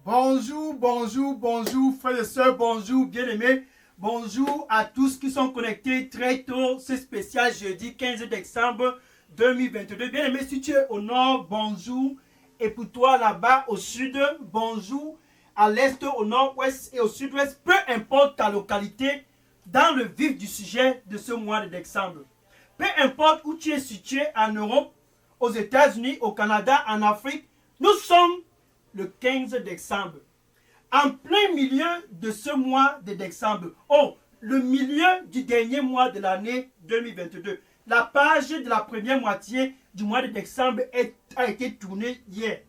Bonjour, bonjour, bonjour, frères et sœurs, bonjour, bien-aimés. Bonjour à tous qui sont connectés très tôt. C'est spécial jeudi 15 décembre 2022. Bien-aimés, si tu es au nord, bonjour. Et pour toi là-bas au sud, bonjour. À l'est, au nord-ouest et au sud-ouest, peu importe ta localité, dans le vif du sujet de ce mois de décembre. Peu importe où tu es situé en Europe, aux États-Unis, au Canada, en Afrique, nous sommes le 15 décembre. En plein milieu de ce mois de décembre, le milieu du dernier mois de l'année 2022, la page de la première moitié du mois de décembre a été tournée hier.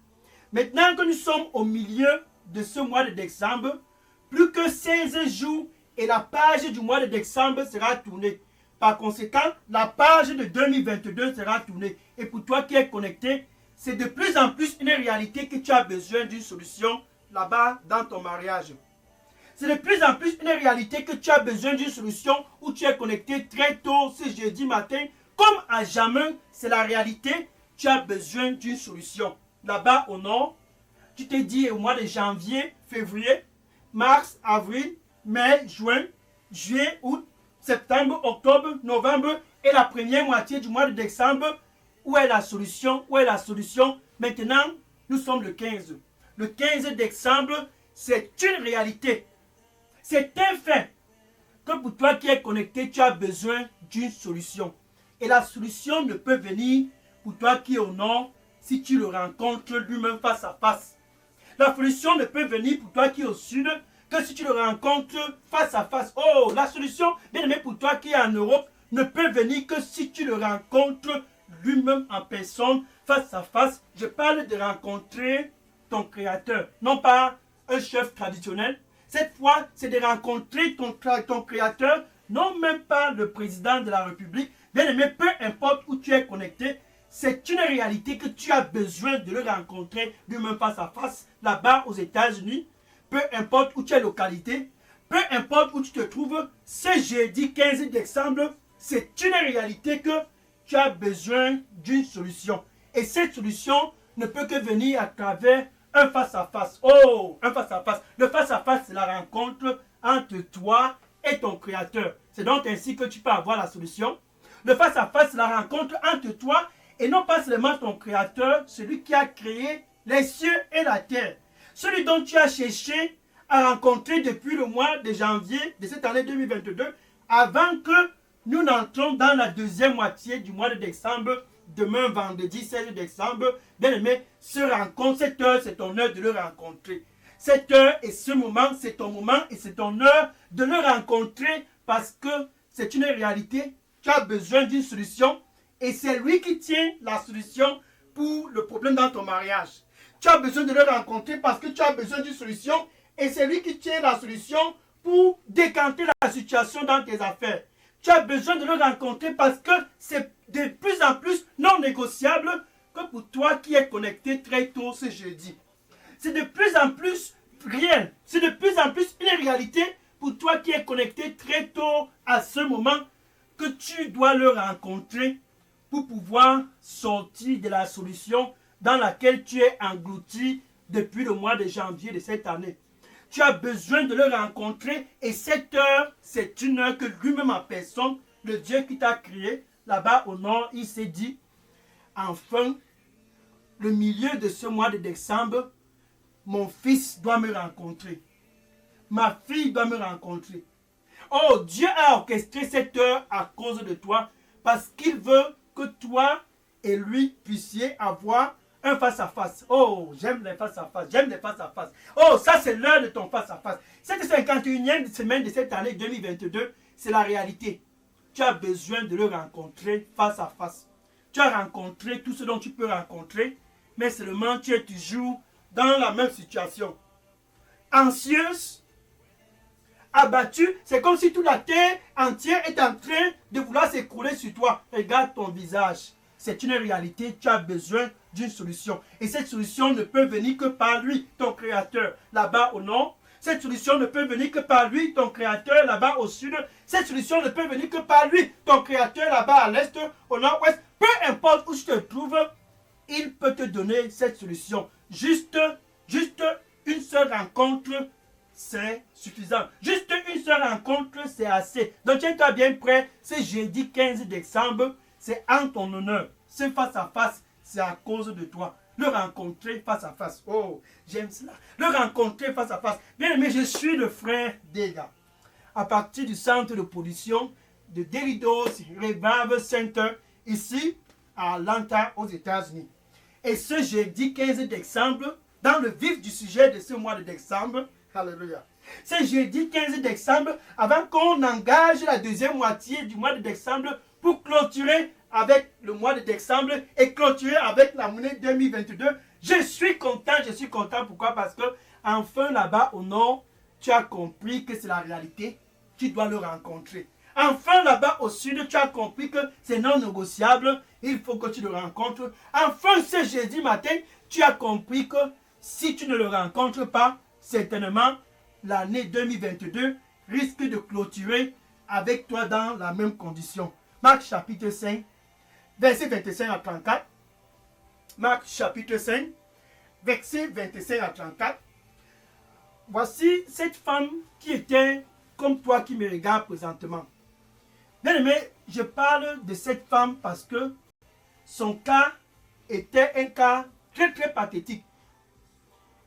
Maintenant que nous sommes au milieu de ce mois de décembre, plus que 16 jours et la page du mois de décembre sera tournée. Par conséquent, la page de 2022 sera tournée. Et pour toi qui es connecté, c'est de plus en plus une réalité que tu as besoin d'une solution là-bas dans ton mariage. C'est de plus en plus une réalité que tu as besoin d'une solution où tu es connecté très tôt ce jeudi matin. Comme à jamais, c'est la réalité, tu as besoin d'une solution. Là-bas au nord, tu te dis au mois de janvier, février, mars, avril, mai, juin, juillet, août, septembre, octobre, novembre et la première moitié du mois de décembre. Où est la solution? Où est la solution? Maintenant, nous sommes le 15. Le 15 décembre, c'est une réalité. C'est un fait que pour toi qui es connecté, tu as besoin d'une solution. Et la solution ne peut venir pour toi qui es au nord si tu le rencontres lui-même face à face. La solution ne peut venir pour toi qui es au sud que si tu le rencontres face à face. La solution, bien aimé, pour toi qui es en Europe, ne peut venir que si tu le rencontres lui-même en personne, face à face. Je parle de rencontrer ton créateur, non pas un chef traditionnel. Cette fois, c'est de rencontrer ton créateur, non même pas le président de la République. Bien aimé, peu importe où tu es connecté, c'est une réalité que tu as besoin de le rencontrer lui-même face à face, là-bas aux États-Unis. Peu importe où tu es localité, peu importe où tu te trouves, ce jeudi 15 décembre, c'est une réalité que tu as besoin d'une solution. Et cette solution ne peut que venir à travers un face-à-face. Un face-à-face. Le face-à-face, c'est la rencontre entre toi et ton créateur. C'est donc ainsi que tu peux avoir la solution. Le face-à-face, c'est la rencontre entre toi et non pas seulement ton créateur, celui qui a créé les cieux et la terre. Celui dont tu as cherché à rencontrer depuis le mois de janvier de cette année 2022, avant que nous n'entrons dans la deuxième moitié du mois de décembre, demain vendredi 16 décembre. Bien aimé, cette heure, c'est ton heure de le rencontrer. Cette heure et ce moment, c'est ton moment et c'est ton heure de le rencontrer parce que c'est une réalité. Tu as besoin d'une solution et c'est lui qui tient la solution pour le problème dans ton mariage. Tu as besoin de le rencontrer parce que tu as besoin d'une solution et c'est lui qui tient la solution pour décanter la situation dans tes affaires. Tu as besoin de le rencontrer parce que c'est de plus en plus non négociable que pour toi qui es connecté très tôt ce jeudi. C'est de plus en plus réel. C'est de plus en plus une réalité pour toi qui es connecté très tôt à ce moment que tu dois le rencontrer pour pouvoir sortir de la solution dans laquelle tu es englouti depuis le mois de janvier de cette année. Tu as besoin de le rencontrer et cette heure, c'est une heure que lui-même en personne, le Dieu qui t'a créé, là-bas au nord, il s'est dit, enfin, le milieu de ce mois de décembre, mon fils doit me rencontrer. Ma fille doit me rencontrer. Dieu a orchestré cette heure à cause de toi parce qu'il veut que toi et lui puissiez avoir un face-à-face. J'aime les face-à-face. J'aime les face-à-face. Ça c'est l'heure de ton face-à-face. Cette 51e semaine de cette année 2022, c'est la réalité. Tu as besoin de le rencontrer face-à-face. Tu as rencontré tout ce dont tu peux rencontrer, mais seulement tu es toujours dans la même situation. Anxieuse, abattu, c'est comme si toute la terre entière est en train de vouloir s'écrouler sur toi. Regarde ton visage. C'est une réalité, tu as besoin d'une solution. Et cette solution ne peut venir que par lui, ton créateur, là-bas au nord. Cette solution ne peut venir que par lui, ton créateur, là-bas au sud. Cette solution ne peut venir que par lui, ton créateur, là-bas à l'est, au nord-ouest. Peu importe où tu te trouves, il peut te donner cette solution. Juste une seule rencontre, c'est suffisant. Juste une seule rencontre, c'est assez. Donc tiens-toi bien prêt. Ce jeudi 15 décembre, c'est en ton honneur. Ce face à face, c'est à cause de toi. Le rencontrer face à face. Oh, j'aime cela. Le rencontrer face à face. Bien aimé, je suis le frère Dega. À partir du centre de production de Deridos Revival Center, ici à Atlanta, aux États-Unis. Et ce jeudi 15 décembre, dans le vif du sujet de ce mois de décembre, alléluia. Ce jeudi 15 décembre, avant qu'on engage la deuxième moitié du mois de décembre pour clôturer avec le mois de décembre et clôturer avec l'année 2022, je suis content. Pourquoi? Parce que enfin là-bas au nord, tu as compris que c'est la réalité. Tu dois le rencontrer. Enfin là-bas au sud, tu as compris que c'est non négociable. Il faut que tu le rencontres. Enfin ce jeudi matin, tu as compris que si tu ne le rencontres pas, certainement l'année 2022 risque de clôturer avec toi dans la même condition. Marc chapitre 5, verset 25 à 34. Marc chapitre 5, verset 25 à 34. Voici cette femme qui était comme toi qui me regarde présentement. Bien aimé, je parle de cette femme parce que son cas était un cas très très pathétique.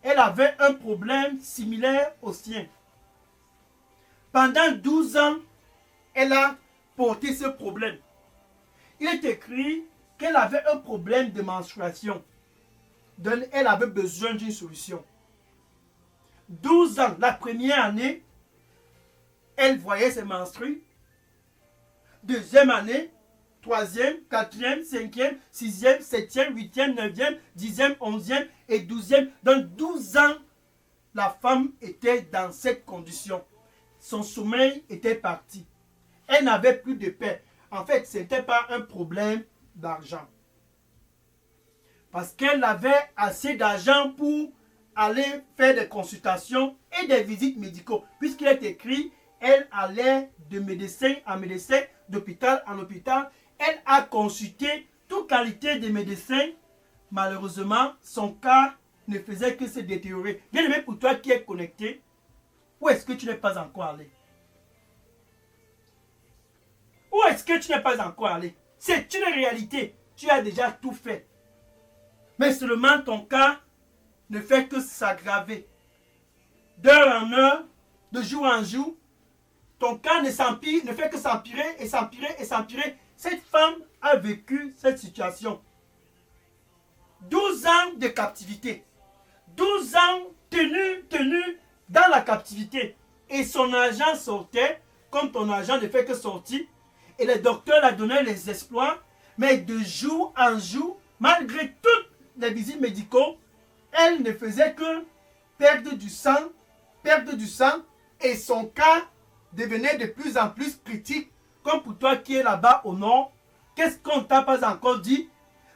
Elle avait un problème similaire au sien. Pendant 12 ans, elle a porté ce problème. Il est écrit qu'elle avait un problème de menstruation. Donc, elle avait besoin d'une solution. 12 ans, la première année, elle voyait ses menstrues. Deuxième année, troisième, quatrième, cinquième, sixième, septième, huitième, neuvième, dixième, onzième et douzième. Dans 12 ans, la femme était dans cette condition. Son sommeil était parti. Elle n'avait plus de paix. En fait, ce n'était pas un problème d'argent. Parce qu'elle avait assez d'argent pour aller faire des consultations et des visites médicaux. Puisqu'il est écrit, elle allait de médecin en médecin, d'hôpital en hôpital. Elle a consulté toute qualité de médecins. Malheureusement, son cas ne faisait que se détériorer. Bien aimé, pour toi qui es connecté, où est-ce que tu n'es pas encore allé? Où est-ce que tu n'es pas encore allé? C'est une réalité. Tu as déjà tout fait. Mais seulement ton cas ne fait que s'aggraver. D'heure en heure, de jour en jour, ton cas ne fait que s'empirer et s'empirer et s'empirer. Cette femme a vécu cette situation. 12 ans de captivité. 12 ans tenue dans la captivité. Et son argent sortait, comme ton argent ne fait que sortir. Et les docteurs la donnaient les exploits. Mais de jour en jour, malgré toutes les visites médicaux, elle ne faisait que perdre du sang. Et son cas devenait de plus en plus critique. Comme pour toi qui es là-bas au nord, qu'est-ce qu'on ne t'a pas encore dit?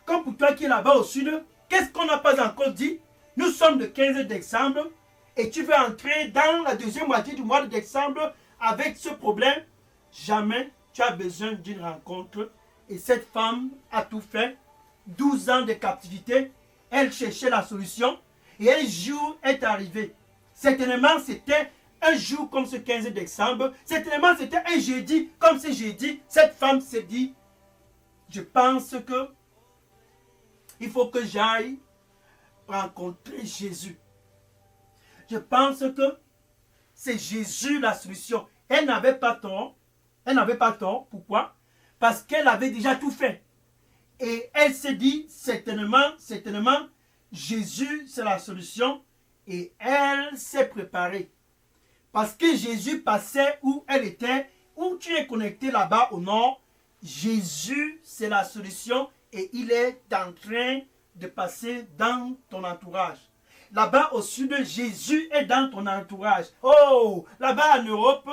Comme pour toi qui es là-bas au sud, qu'est-ce qu'on n'a pas encore dit? Nous sommes le 15 décembre et tu veux entrer dans la deuxième moitié du mois de décembre avec ce problème. Jamais tu as besoin d'une rencontre. Et cette femme a tout fait. 12 ans de captivité. Elle cherchait la solution. Et un jour est arrivé. Certainement, c'était un jour comme ce 15 décembre. Certainement, c'était un jeudi comme ce jeudi. Cette femme s'est dit, je pense que il faut que j'aille rencontrer Jésus. Je pense que c'est Jésus la solution. Elle n'avait pas tort. Elle n'avait pas tort. Pourquoi? Parce qu'elle avait déjà tout fait. Et elle s'est dit, certainement, Jésus c'est la solution. Et elle s'est préparée. Parce que Jésus passait où elle était, où tu es connecté là-bas au nord. Jésus c'est la solution et il est en train de passer dans ton entourage. Là-bas au sud, Jésus est dans ton entourage. Oh, là-bas en Europe,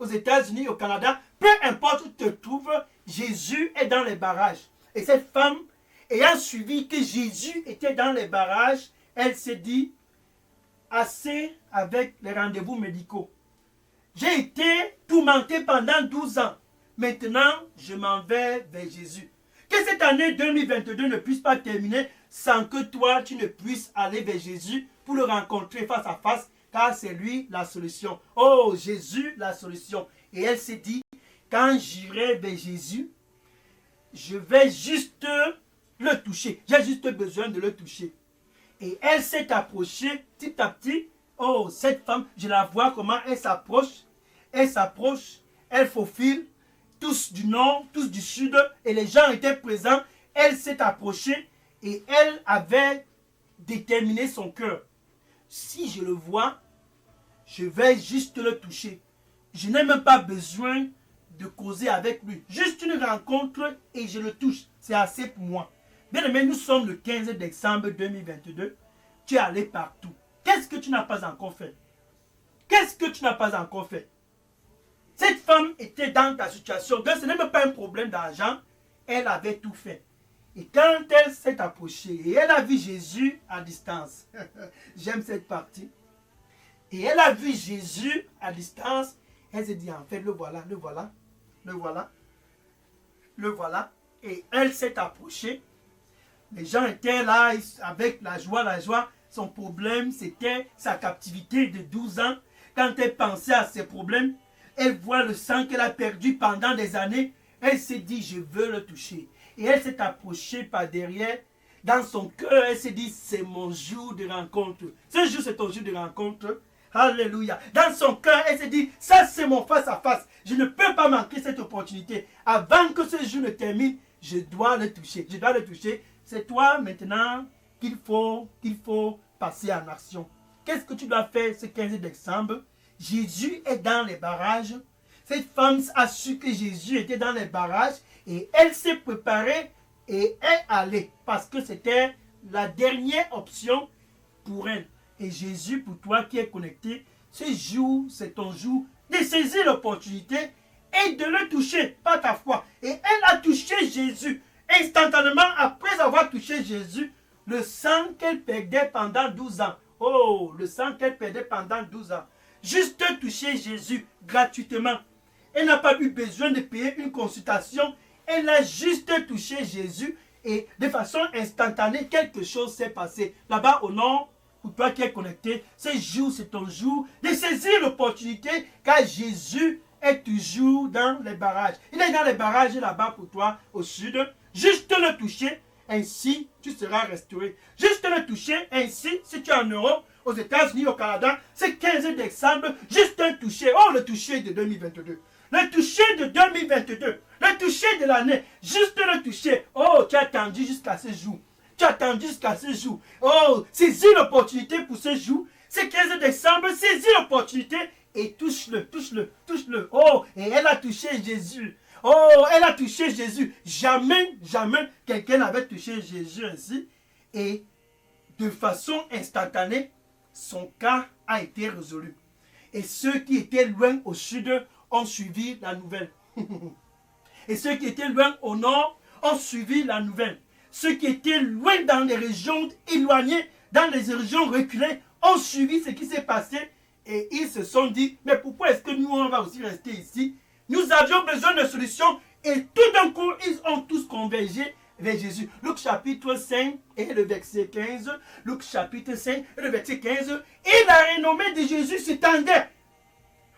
aux États-Unis, au Canada, peu importe où tu te trouves, Jésus est dans les barrages. Et cette femme, ayant suivi que Jésus était dans les barrages, elle s'est dit, assez avec les rendez-vous médicaux. J'ai été tourmenté pendant 12 ans. Maintenant, je m'en vais vers Jésus. Que cette année 2022 ne puisse pas terminer sans que toi, tu ne puisses aller vers Jésus pour le rencontrer face à face, car c'est lui la solution. Oh, Jésus, la solution. Et elle s'est dit, quand j'irai vers Jésus, je vais juste le toucher. J'ai juste besoin de le toucher. Et elle s'est approchée petit à petit. Oh, cette femme, je la vois comment elle s'approche. Elle s'approche, elle faufile, tous du nord, tous du sud, et les gens étaient présents. Elle s'est approchée et elle avait déterminé son cœur. Si je le vois, je vais juste le toucher. Je n'ai même pas besoin de causer avec lui. Juste une rencontre et je le touche. C'est assez pour moi. Bien aimé, nous sommes le 15 décembre 2022. Tu es allé partout. Qu'est-ce que tu n'as pas encore fait? Qu'est-ce que tu n'as pas encore fait? Cette femme était dans ta situation. Donc ce n'est même pas un problème d'argent. Elle avait tout fait. Et quand elle s'est approchée et elle a vu Jésus à distance. J'aime cette partie. Et elle a vu Jésus à distance. Elle s'est dit, en fait, le voilà, le voilà, le voilà, le voilà. Et elle s'est approchée. Les gens étaient là avec la joie, la joie. Son problème, c'était sa captivité de 12 ans. Quand elle pensait à ses problèmes, elle voit le sang qu'elle a perdu pendant des années. Elle s'est dit, je veux le toucher. Et elle s'est approchée par derrière. Dans son cœur, elle s'est dit, c'est mon jour de rencontre. Ce jour, c'est ton jour de rencontre. Alléluia. Dans son cœur, elle s'est dit, ça c'est mon face à face. Je ne peux pas manquer cette opportunité. Avant que ce jour ne termine, je dois le toucher. Je dois le toucher. C'est toi maintenant qu'il faut passer en action. Qu'est-ce que tu dois faire ce 15 décembre? Jésus est dans les barrages. Cette femme a su que Jésus était dans les barrages et elle s'est préparée et est allée parce que c'était la dernière option pour elle. Et Jésus, pour toi qui es connecté, ce jour, c'est ton jour de saisir l'opportunité et de le toucher par ta foi. Et elle a touché Jésus. Instantanément, après avoir touché Jésus, le sang qu'elle perdait pendant 12 ans. Oh, le sang qu'elle perdait pendant 12 ans. Juste toucher Jésus gratuitement. Elle n'a pas eu besoin de payer une consultation. Elle a juste touché Jésus et de façon instantanée, quelque chose s'est passé. Là-bas au nord, pour toi qui es connecté, ce jour, c'est ton jour de saisir l'opportunité car Jésus est toujours dans les barrages. Il est dans les barrages là-bas pour toi au sud. Juste le toucher, ainsi tu seras restauré. Juste le toucher, ainsi si tu es en Europe, aux États-Unis, au Canada, c'est 15 décembre, juste un toucher. Oh, le toucher de 2022. Le toucher de 2022. Le toucher de l'année. Juste le toucher. Oh, tu as attendu jusqu'à ce jour. Tu as attendu jusqu'à ce jour. Oh, saisis l'opportunité pour ce jour. C'est 15 décembre, saisis l'opportunité et touche-le, touche-le, touche-le. Oh, et elle a touché Jésus. Oh, elle a touché Jésus. Jamais, jamais quelqu'un n'avait touché Jésus ainsi. Et de façon instantanée, son cas a été résolu. Et ceux qui étaient loin au sud ont suivi la nouvelle. Et ceux qui étaient loin au nord ont suivi la nouvelle. Ceux qui étaient loin dans les régions éloignées, dans les régions reculées, ont suivi ce qui s'est passé. Et ils se sont dit, mais pourquoi est-ce que nous, on va aussi rester ici? Nous avions besoin de solutions. Et tout d'un coup, ils ont tous convergé vers Jésus. Luc chapitre 5 et le verset 15. Luc chapitre 5 et le verset 15. Et la renommée de Jésus s'étendait.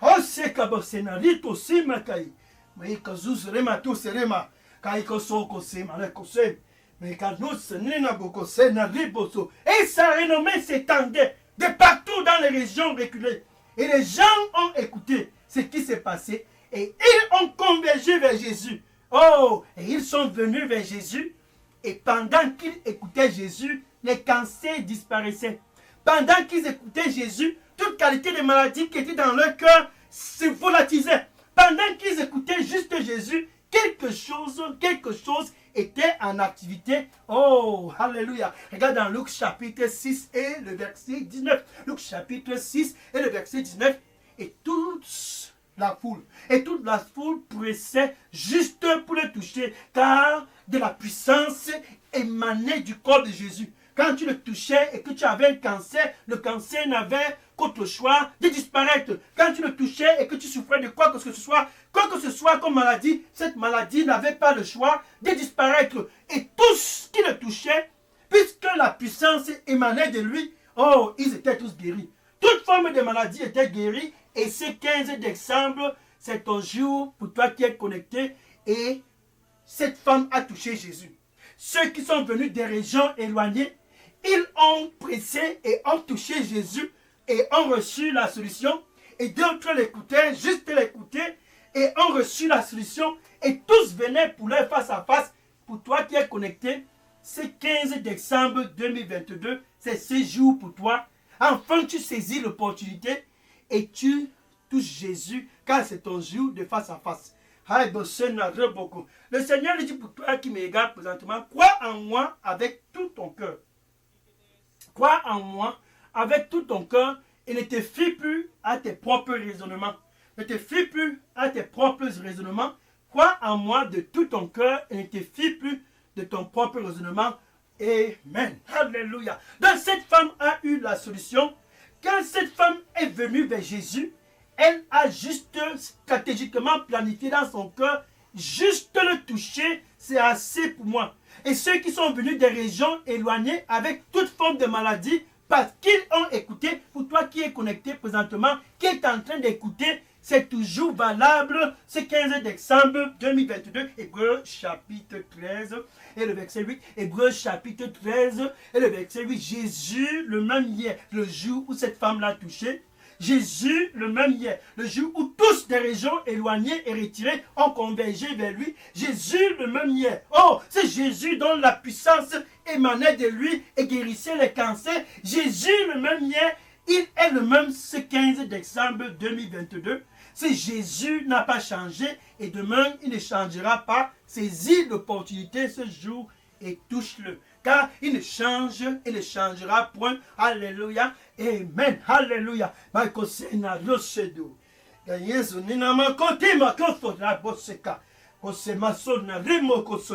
Oh, c'est kabosenarito simakai. Mais kazus remato serema. Kaiko soko semalekose. Mais kanus nina bokose na riboso. Et sa renommée s'étendait de partout dans les régions reculées. Et les gens ont écouté ce qui s'est passé. Et ils ont convergé vers Jésus. Oh, et ils sont venus vers Jésus. Et pendant qu'ils écoutaient Jésus, les cancers disparaissaient. Pendant qu'ils écoutaient Jésus, toute qualité de maladie qui était dans leur cœur se volatilisait. Pendant qu'ils écoutaient juste Jésus, quelque chose était en activité. Oh, alléluia. Regarde dans Luc chapitre 6 et le verset 19. Luc chapitre 6 et le verset 19. Et toute la foule pressait juste pour le toucher, car de la puissance émanait du corps de Jésus. Quand tu le touchais et que tu avais un cancer, le cancer n'avait qu'autre choix de disparaître. Quand tu le touchais et que tu souffrais de quoi que ce soit comme maladie, cette maladie n'avait pas le choix de disparaître. Et tous qui le touchaient puisque la puissance émanait de lui, oh, ils étaient tous guéris. Toute forme de maladie était guérie. Et ce 15 décembre, c'est ton jour pour toi qui es connecté. Et cette femme a touché Jésus. Ceux qui sont venus des régions éloignées, ils ont pressé et ont touché Jésus et ont reçu la solution. Et d'autres l'écoutaient, juste l'écoutaient, et ont reçu la solution. Et tous venaient pour leur face à face. Pour toi qui es connecté, ce 15 décembre 2022, c'est ce jour pour toi. Enfin, tu saisis l'opportunité et tu touches Jésus, car c'est ton jour de face à face. Le Seigneur dit pour toi qui me regarde présentement, crois en moi avec tout ton cœur. Crois en moi avec tout ton cœur et ne te fie plus à tes propres raisonnements. Ne te fie plus à tes propres raisonnements. Crois en moi de tout ton cœur et ne te fie plus de ton propre raisonnement. Amen. Alléluia. Donc cette femme a eu la solution. Quand cette femme est venue vers Jésus, elle a juste stratégiquement planifié dans son cœur, juste le toucher, c'est assez pour moi. Et ceux qui sont venus des régions éloignées avec toute forme de maladie, parce qu'ils ont écouté, pour toi qui es connecté présentement, qui est en train d'écouter, c'est toujours valable ce 15 décembre 2022, Hébreux chapitre 13 et le verset 8. Hébreux chapitre 13 et le verset 8. Jésus, le même hier, le jour où cette femme l'a touché. Jésus, le même hier, le jour où tous des régions éloignées et retirées ont convergé vers lui. Jésus, le même hier. Oh, c'est Jésus dont la puissance émanait de lui et guérissait les cancers. Jésus, le même hier, il est le même ce 15 décembre 2022. Si Jésus n'a pas changé et demain il ne changera pas, saisis l'opportunité ce jour et touche-le. Car il ne change et ne changera point. Alléluia. Amen. Alléluia.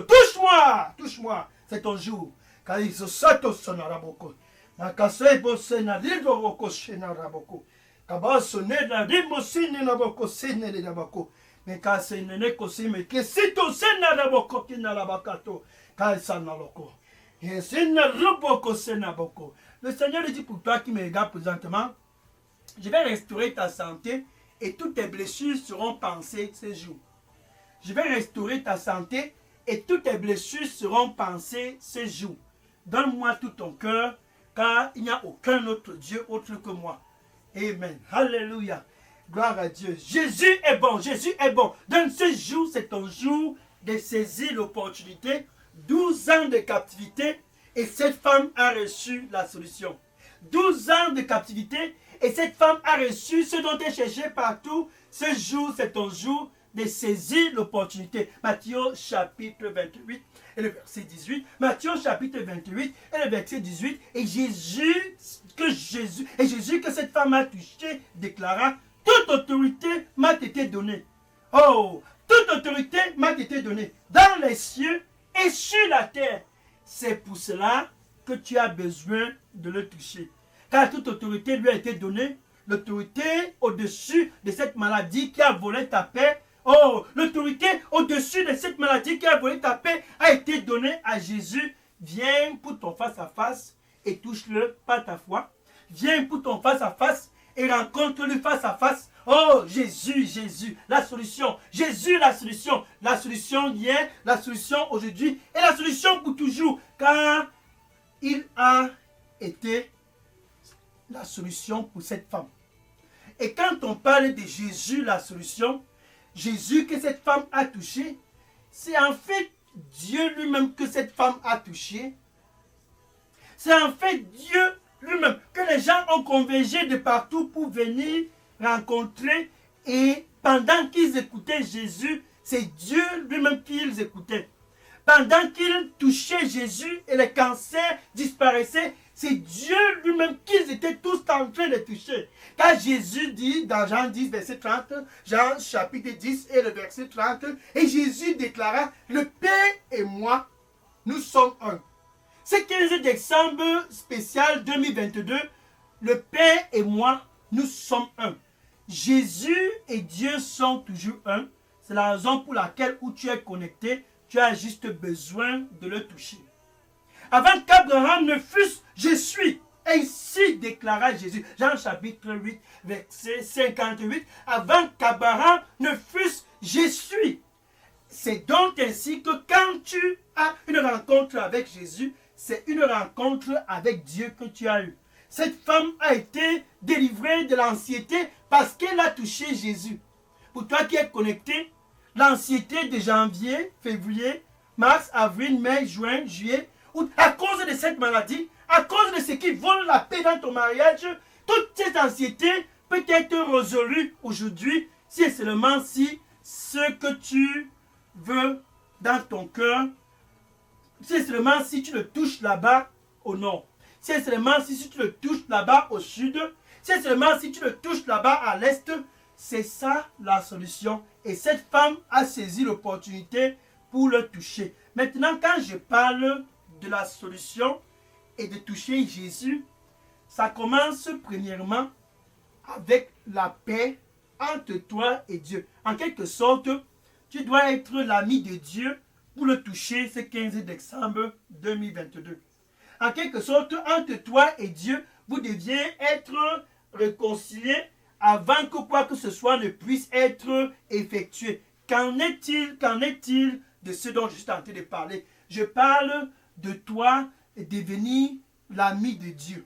Touche-moi. Touche-moi. C'est ton jour. Car il se saute son araboko. Nakasei bosena lido roko shena raboko. Kabaso neda rimo sine raboko sine de raboko. Mekase nene kosime kesito sena raboko kina rabakato. Kaisana loko. Le Seigneur dit pour toi qui me regarde présentement, je vais restaurer ta santé et toutes tes blessures seront pansées ce jour. Je vais restaurer ta santé et toutes tes blessures seront pansées ce jour. Donne-moi tout ton cœur, car il n'y a aucun autre Dieu autre que moi. Amen. Alléluia. Gloire à Dieu. Jésus est bon. Jésus est bon. Donc ce jour, c'est ton jour de saisir l'opportunité. 12 ans de captivité et cette femme a reçu la solution. 12 ans de captivité et cette femme a reçu ce dont elle cherchait partout. Ce jour, c'est ton jour de saisir l'opportunité. Matthieu chapitre 28 et le verset 18. Matthieu chapitre 28 et le verset 18. Et Jésus que cette femme a touché déclara, toute autorité m'a été donnée. Oh, toute autorité m'a été donnée dans les cieux et sur la terre. C'est pour cela que tu as besoin de le toucher. Car toute autorité lui a été donnée. L'autorité au-dessus de cette maladie qui a volé ta paix. Oh, l'autorité au-dessus de cette maladie qui a volé ta paix a été donnée à Jésus. Viens pour ton face-à-face et touche-le par ta foi. Viens pour ton face-à-face et rencontre-le face à face. Oh, Jésus, Jésus, la solution. Jésus, la solution. La solution hier, la solution aujourd'hui et la solution pour toujours. Car il a été la solution pour cette femme. Et quand on parle de Jésus, la solution, Jésus que cette femme a touché, c'est en fait Dieu lui-même que cette femme a touché. C'est en fait Dieu lui-même que les gens ont convergé de partout pour venir rencontrer, et pendant qu'ils écoutaient Jésus, c'est Dieu lui-même qu'ils écoutaient. Pendant qu'ils touchaient Jésus et les cancers disparaissaient, c'est Dieu lui-même qu'ils étaient tous en train de toucher. Car Jésus dit dans Jean 10, verset 30, Jean chapitre 10 et le verset 30, et Jésus déclara, le Père et moi, nous sommes un. Ce 15 décembre spécial 2022, le Père et moi, nous sommes un. Jésus et Dieu sont toujours un. C'est la raison pour laquelle où tu es connecté, tu as juste besoin de le toucher. Avant qu'Abraham ne fût, je suis. Ainsi déclara Jésus. Jean chapitre 8, verset 58. Avant qu'Abraham ne fût, je suis. C'est donc ainsi que quand tu as une rencontre avec Jésus, c'est une rencontre avec Dieu que tu as eue. Cette femme a été délivrée de l'anxiété parce qu'elle a touché Jésus. Pour toi qui es connecté, l'anxiété de janvier, février, mars, avril, mai, juin, juillet, à cause de cette maladie, à cause de ce qui vole la paix dans ton mariage, toute cette anxiété peut être résolue aujourd'hui si et seulement si ce que tu veux dans ton cœur, c'est seulement si tu le touches là-bas au nord, c'est seulement si tu le touches là-bas au sud, c'est seulement si tu le touches là-bas à l'est, c'est ça la solution. Et cette femme a saisi l'opportunité pour le toucher. Maintenant, quand je parle de la solution et de toucher Jésus, ça commence premièrement avec la paix entre toi et Dieu. En quelque sorte, tu dois être l'ami de Dieu pour le toucher ce 15 décembre 2022. En quelque sorte, entre toi et Dieu, vous deviez être réconciliés avant que quoi que ce soit ne puisse être effectué. Qu'en est-il de ce dont je suis en train de parler? Je parle de toi devenir l'ami de Dieu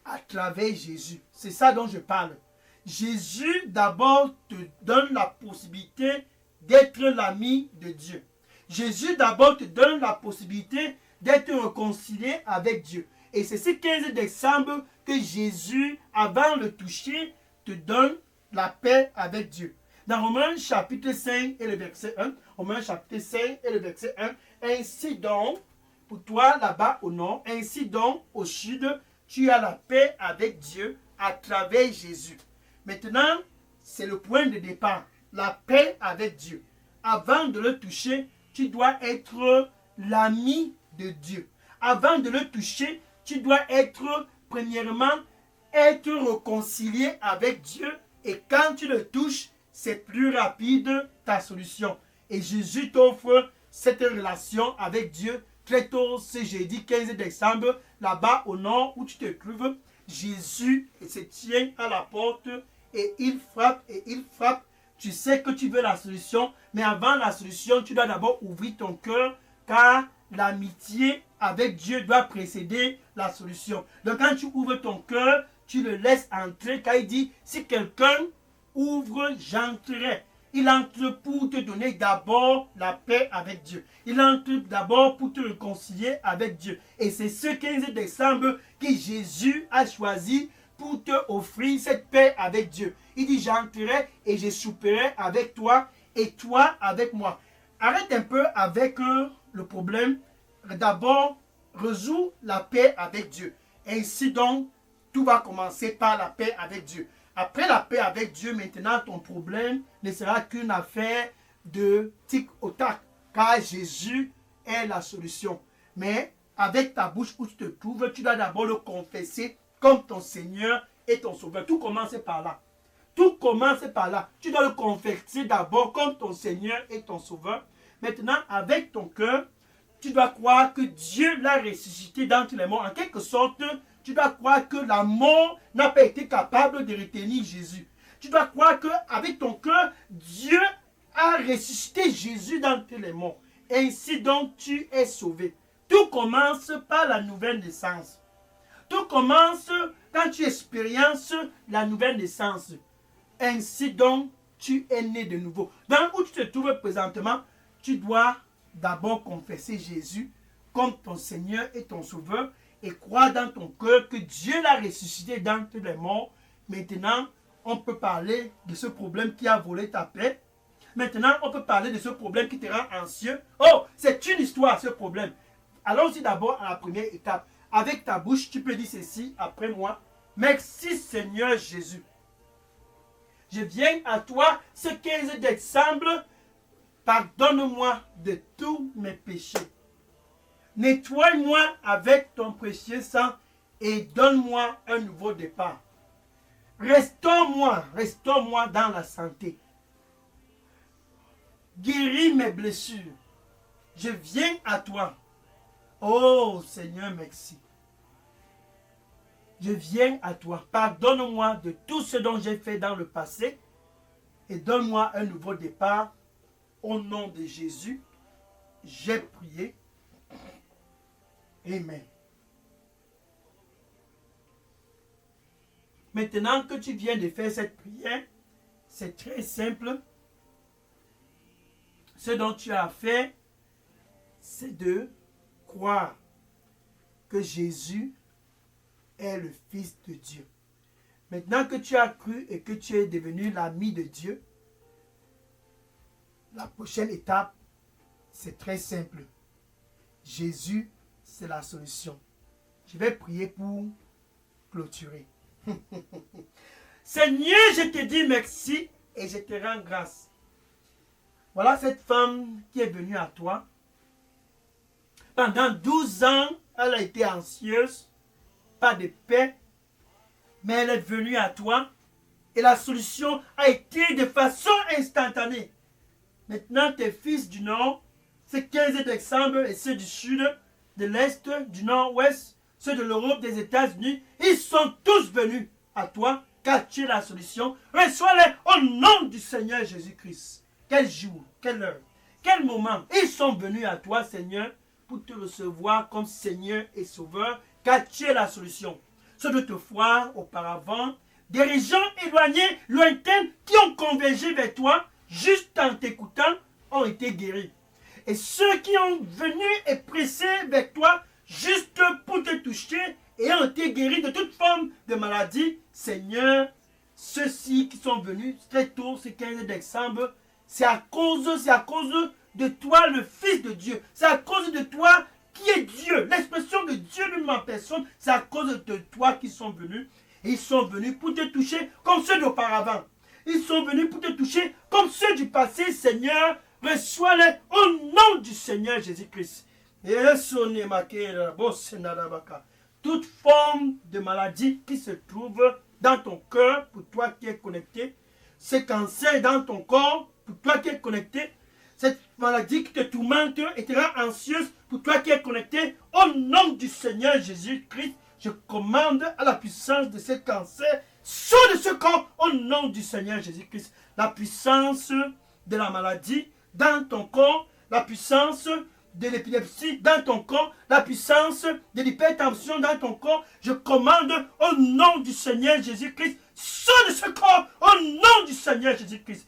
à travers Jésus. C'est ça dont je parle. Jésus d'abord te donne la possibilité d'être l'ami de Dieu. Jésus d'abord te donne la possibilité d'être réconcilié avec Dieu. Et c'est ce 15 décembre que Jésus, avant le toucher, te donne la paix avec Dieu. Dans Romains chapitre 5 et le verset 1, Romains chapitre 5 et le verset 1, ainsi donc, pour toi là-bas au nord, ainsi donc au sud, tu as la paix avec Dieu à travers Jésus. Maintenant, c'est le point de départ, la paix avec Dieu. Avant de le toucher, tu dois être l'ami de Dieu. Avant de le toucher, tu dois être, premièrement, être réconcilié avec Dieu. Et quand tu le touches, c'est plus rapide ta solution. Et Jésus t'offre cette relation avec Dieu très tôt ce jeudi 15 décembre, là-bas au nord où tu te trouves. Jésus se tient à la porte et il frappe et il frappe. Tu sais que tu veux la solution, mais avant la solution, tu dois d'abord ouvrir ton cœur, car l'amitié avec Dieu doit précéder la solution. Donc quand tu ouvres ton cœur, tu le laisses entrer, car il dit, si quelqu'un ouvre, j'entrerai. Il entre pour te donner d'abord la paix avec Dieu. Il entre d'abord pour te réconcilier avec Dieu. Et c'est ce 15 décembre que Jésus a choisi pour te offrir cette paix avec Dieu. Il dit, j'entrerai et je souperai avec toi et toi avec moi. Arrête un peu avec le problème. D'abord, résous la paix avec Dieu. Ainsi donc, tout va commencer par la paix avec Dieu. Après la paix avec Dieu, maintenant, ton problème ne sera qu'une affaire de tic au tac, car Jésus est la solution. Mais avec ta bouche où tu te trouves, tu dois d'abord le confesser comme ton Seigneur et ton Sauveur. Tout commence par là. Tout commence par là. Tu dois le confesser d'abord comme ton Seigneur et ton Sauveur. Maintenant, avec ton cœur, tu dois croire que Dieu l'a ressuscité d'entre les morts. En quelque sorte, tu dois croire que la mort n'a pas été capable de retenir Jésus. Tu dois croire qu'avec ton cœur, Dieu a ressuscité Jésus d'entre les morts. Ainsi donc, tu es sauvé. Tout commence par la nouvelle naissance. Tout commence quand tu expériences la nouvelle naissance. Ainsi donc, tu es né de nouveau. Dans où tu te trouves présentement, tu dois d'abord confesser Jésus comme ton Seigneur et ton Sauveur et croire dans ton cœur que Dieu l'a ressuscité d'entre les morts. Maintenant, on peut parler de ce problème qui a volé ta paix. Maintenant, on peut parler de ce problème qui te rend anxieux. Oh, c'est une histoire, ce problème. Allons-y d'abord à la première étape. Avec ta bouche, tu peux dire ceci après moi. Merci Seigneur Jésus. Je viens à toi ce 15 décembre. Pardonne-moi de tous mes péchés. Nettoie-moi avec ton précieux sang et donne-moi un nouveau départ. Restaure-moi dans la santé. Guéris mes blessures. Je viens à toi Oh Seigneur, merci. Je viens à toi. Pardonne-moi de tout ce dont j'ai fait dans le passé et donne-moi un nouveau départ. Au nom de Jésus, j'ai prié. Amen. Maintenant que tu viens de faire cette prière, c'est très simple. Ce dont tu as à faire, c'est de croire que Jésus est le Fils de Dieu. Maintenant que tu as cru et que tu es devenu l'ami de Dieu, la prochaine étape, c'est très simple. Jésus, c'est la solution. Je vais prier pour clôturer. Seigneur, je te dis merci et je te rends grâce. Voilà cette femme qui est venue à toi. Pendant 12 ans, elle a été anxieuse, pas de paix, mais elle est venue à toi et la solution a été de façon instantanée. Maintenant, tes fils du Nord, ces 15 décembre et ceux du Sud, de l'Est, du Nord-Ouest, ceux de l'Europe, des États-Unis, ils sont tous venus à toi car tu es la solution. Reçois-les au nom du Seigneur Jésus-Christ. Quel jour, quelle heure, quel moment, ils sont venus à toi, Seigneur, pour te recevoir comme Seigneur et Sauveur, car tu es la solution. Ceux d'autrefois, auparavant, des régions éloignées, lointaines, qui ont convergé vers toi, juste en t'écoutant, ont été guéris. Et ceux qui ont venu et pressé vers toi, juste pour te toucher, et ont été guéris de toute forme de maladie, Seigneur, ceux-ci qui sont venus très tôt, ce 15 décembre, c'est à cause de toi, le Fils de Dieu. C'est à cause de toi qui est Dieu. L'expression de Dieu lui en personne, c'est à cause de toi qu'ils sont venus. Et ils sont venus pour te toucher comme ceux d'auparavant. Ils sont venus pour te toucher comme ceux du passé, Seigneur. Reçois-les au nom du Seigneur Jésus-Christ. Toute forme de maladie qui se trouve dans ton cœur, pour toi qui es connecté, ce cancer dans ton corps, pour toi qui es connecté, cette maladie qui te tourmente et te rend anxieuse, pour toi qui es connecté, au nom du Seigneur Jésus-Christ, je commande à la puissance de ce cancer, sors de ce corps, au nom du Seigneur Jésus-Christ. La puissance de la maladie dans ton corps, la puissance de l'épilepsie dans ton corps, la puissance de l'hypertension dans ton corps, je commande au nom du Seigneur Jésus-Christ, sors de ce corps, au nom du Seigneur Jésus-Christ.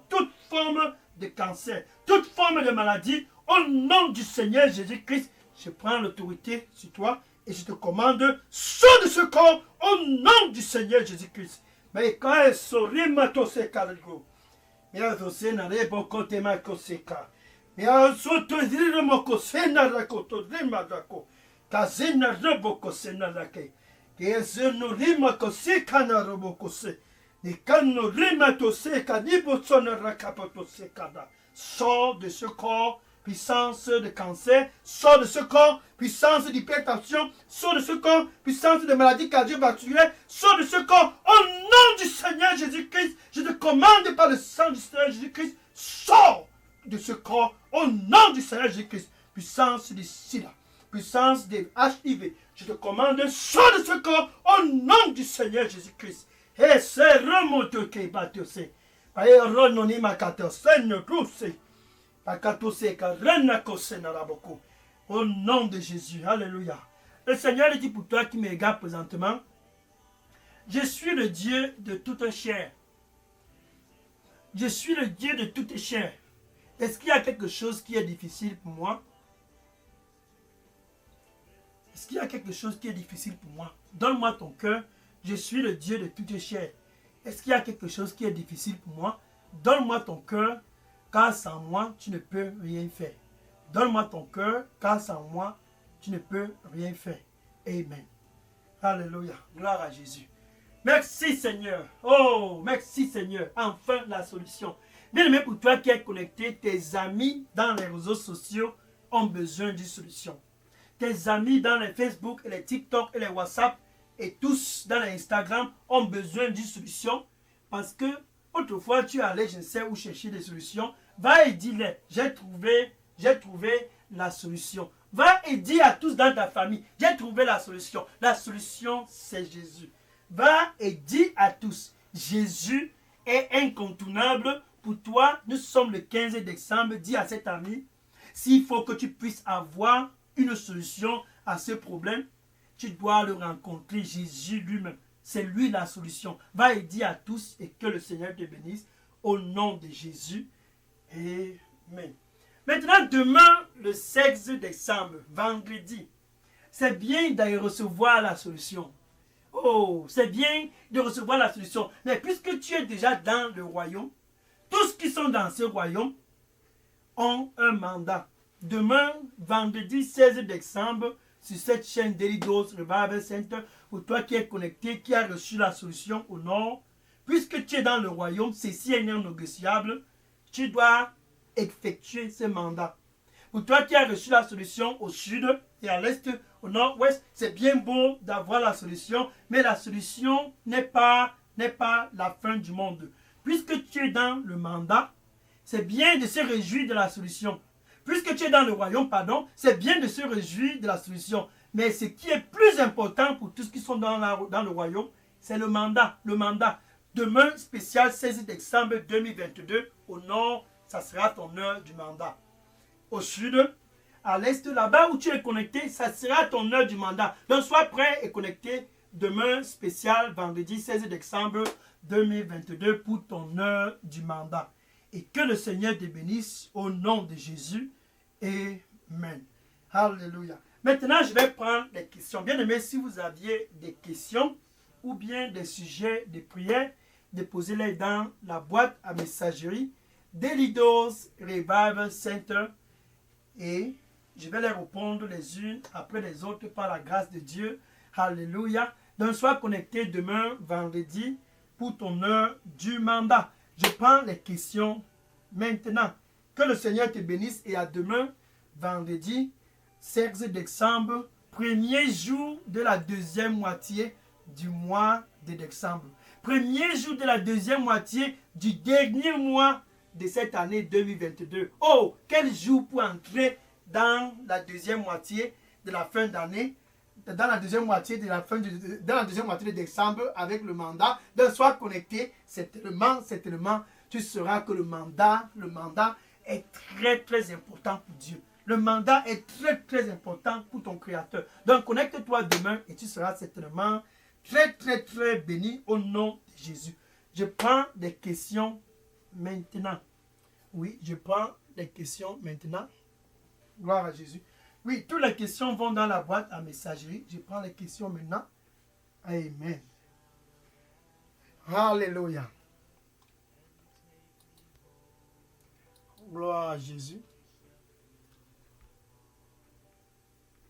Toute forme de cancer, toute forme de maladie, au nom du Seigneur Jésus-Christ, je prends l'autorité sur toi et je te commande, sors de ce corps, au nom du Seigneur Jésus-Christ. Mais quand elle sourit, ma tose calgo. Mais elle tose n'a pas beaucoup de ma coseka. Mais elle saute dire mon cosena la coto de ma daco. Kazena reboko sena la ke. Que se nourrit ma coseka na roboko se. Et quand nourrit ma tose kanibo sona rakapoto sekada. Sors de ce corps. Puissance de cancer, sors de ce corps, puissance d'hypertension, sors de ce corps, puissance de maladie cardiovasculaire, sors de ce corps, au nom du Seigneur Jésus-Christ, je te commande par le sang du Seigneur Jésus-Christ, sors de ce corps, au nom du Seigneur Jésus-Christ, puissance du sida, puissance des HIV, je te commande, sors de ce corps, au nom du Seigneur Jésus-Christ. Et c'est remonté qui battu, c'est, par l'anonyme à 14, Seigneur, au nom de Jésus, alléluia. Le Seigneur dit pour toi qui me regarde présentement, je suis le Dieu de toute chair. Je suis le Dieu de toute chair. Est-ce qu'il y a quelque chose qui est difficile pour moi? Est-ce qu'il y a quelque chose qui est difficile pour moi? Donne-moi ton cœur. Je suis le Dieu de toute chair. Est-ce qu'il y a quelque chose qui est difficile pour moi? Donne-moi ton cœur. Car sans moi, tu ne peux rien faire. Donne-moi ton cœur, car sans moi, tu ne peux rien faire. Amen. Alléluia. Gloire à Jésus. Merci Seigneur. Oh, merci Seigneur. Enfin la solution. Bien aimé, pour toi qui es connecté, tes amis dans les réseaux sociaux ont besoin d'une solution. Tes amis dans les Facebook, et les TikTok et les WhatsApp et tous dans les Instagram ont besoin d'une solution parce que Autrefois, tu allais, je ne sais où, chercher des solutions. Va et dis-les, j'ai trouvé la solution. Va et dis à tous dans ta famille, j'ai trouvé la solution. La solution, c'est Jésus. Va et dis à tous, Jésus est incontournable pour toi. Nous sommes le 15 décembre. Dis à cet ami, s'il faut que tu puisses avoir une solution à ce problème, tu dois le rencontrer, Jésus lui-même. C'est lui la solution. Va et dis à tous et que le Seigneur te bénisse au nom de Jésus. Amen. Maintenant, demain, le 16 décembre, vendredi, c'est bien d'aller recevoir la solution. Oh, c'est bien de recevoir la solution. Mais puisque tu es déjà dans le royaume, tous qui sont dans ce royaume ont un mandat. Demain, vendredi 16 décembre, sur cette chaîne Daily Dose Revival Center, pour toi qui es connecté, qui a reçu la solution au nord, puisque tu es dans le royaume, ceci est non négociable, tu dois effectuer ce mandat. Pour toi qui as reçu la solution au sud et à l'est, au nord-ouest, c'est bien beau d'avoir la solution, mais la solution n'est pas la fin du monde. Puisque tu es dans le mandat, c'est bien de se réjouir de la solution. Puisque tu es dans le royaume, c'est bien de se réjouir de la solution. Mais ce qui est plus important pour tous qui sont dans le royaume, c'est le mandat. Le mandat. Demain, spécial 16 décembre 2022, au nord, ça sera ton heure du mandat. Au sud, à l'est, là-bas où tu es connecté, ça sera ton heure du mandat. Donc, sois prêt et connecté demain, spécial vendredi 16 décembre 2022 pour ton heure du mandat. Et que le Seigneur te bénisse au nom de Jésus. Amen. Alléluia. Maintenant, je vais prendre des questions. Bien aimé, si vous aviez des questions ou bien des sujets de prière, déposez-les dans la boîte à messagerie Daily Dose Revival Center et je vais les répondre les unes après les autres par la grâce de Dieu. Alléluia. Donc, sois connecté demain, vendredi, pour ton heure du mandat. Je prends les questions maintenant. Que le Seigneur te bénisse et à demain, vendredi, 16 décembre, premier jour de la deuxième moitié du mois de décembre. Premier jour de la deuxième moitié du dernier mois de cette année 2022. Oh, quel jour pour entrer dans la deuxième moitié de la fin d'année, dans la deuxième moitié de décembre avec le mandat. Donc, sois connecté, certainement, tu sauras que le mandat est très, très important pour Dieu. Le mandat est très, très important pour ton Créateur. Donc, connecte-toi demain et tu seras certainement très, très, très béni au nom de Jésus. Je prends des questions maintenant. Oui, je prends des questions maintenant. Gloire à Jésus. Oui, toutes les questions vont dans la boîte à messagerie. Je prends les questions maintenant. Amen. Alléluia. Gloire à Jésus.